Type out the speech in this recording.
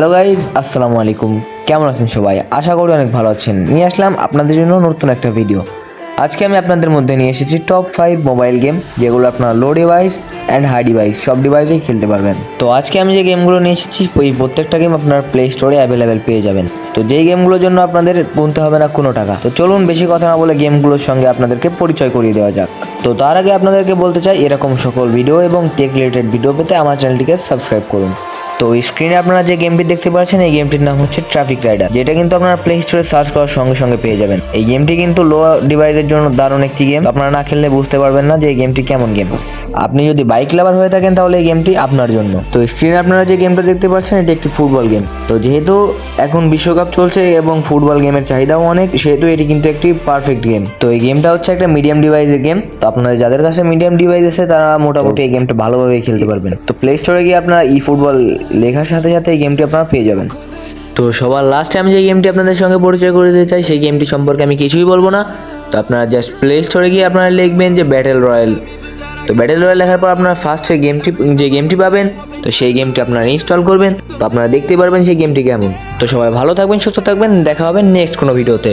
Hello guys, আসসালামু আলাইকুম। কেমন আছেন সবাই? আশা করি অনেক ভালো আছেন। নিয়ে আসলাম আপনাদের জন্য নতুন একটা ভিডিও। আজকে আমি আপনাদের মধ্যে নিয়ে এসেছি টপ 5 মোবাইল গেম, যেগুলো আপনার লো ডিভাইস অ্যান্ড হাই ডিভাইস সব ডিভাইসেই খেলতে পারবেন। তো আজকে আমি যে গেমগুলো নিয়ে এসেছি ওই প্রত্যেকটা গেম আপনার প্লে স্টোরে অ্যাভেলেবেল পেয়ে যাবেন। তো যেই গেমগুলোর জন্য আপনাদের গুনতে হবে না কোনো টাকা। তো চলুন বেশি কথা না বলে গেমগুলোর সঙ্গে আপনাদেরকে পরিচয় করিয়ে দেওয়া যাক। তো তার আগে আপনাদেরকে বলতে চাই, এরকম সকল ভিডিও এবং টেক রিলেটেড ভিডিও পেতে আমার চ্যানেলটিকে সাবস্ক্রাইব করুন। তো স্ক্রিনে আপনারা যে গেমটি দেখতে পাচ্ছেন, এই গেমটির নাম হচ্ছে ট্রাফিক রাইডার, যেটা কিন্তু আপনারা প্লে স্টোরে সার্চ করার সঙ্গে সঙ্গে পেয়ে যাবেন। এই গেমটি কিন্তু লো ডিভাইসের জন্য দারুণ একটি গেম। আপনারা না খেললে বুঝতে পারবেন না যে এই গেমটি কেমন গেম। আপনি যদি বাইক লাভার হয়ে থাকেন তাহলে এই গেমটি আপনার জন্য। তো স্ক্রিনে আপনারা যে গেমটা দেখতে পাচ্ছেন, এটি একটি ফুটবল গেম। তো যেহেতু এখন বিশ্বকাপ চলছে এবং ফুটবল গেমের চাহিদাও অনেক, সেহেতু এটি কিন্তু একটি পারফেক্ট গেম। তো এই গেমটা হচ্ছে একটা মিডিয়াম ডিভাইসের গেম। তো আপনাদের যাদের কাছে মিডিয়াম ডিভাইস আছে তারা মোটামুটি এই গেমটা ভালোভাবে খেলতে পারবেন। তো প্লে স্টোরে গিয়ে আপনারা ই ফুটবল লেখার সাথে সাথে এই গেমটি আপনারা পেয়ে যাবেন। তো সবার লাস্টে আমি যে গেমটি আপনাদের সঙ্গে পরিচয় করে দিতে চাই, সেই গেমটি সম্পর্কে আমি কিছুই বলবো না। তো আপনারা জাস্ট প্লে স্টোরে গিয়ে আপনারা লিখবেন যে ব্যাটেল রয়্যাল। তো ব্যাটেল রয়্যাল লেখার পর আপনারা ফার্স্টে যে গেমটি পাবেন, তো সেই গেমটি আপনারা ইনস্টল করবেন। তো আপনারা দেখতে পারবেন সেই গেমটি কেমন। তো সবাই ভালো থাকবেন, সুস্থ থাকবেন, দেখা হবে নেক্সট কোনো ভিডিওতে।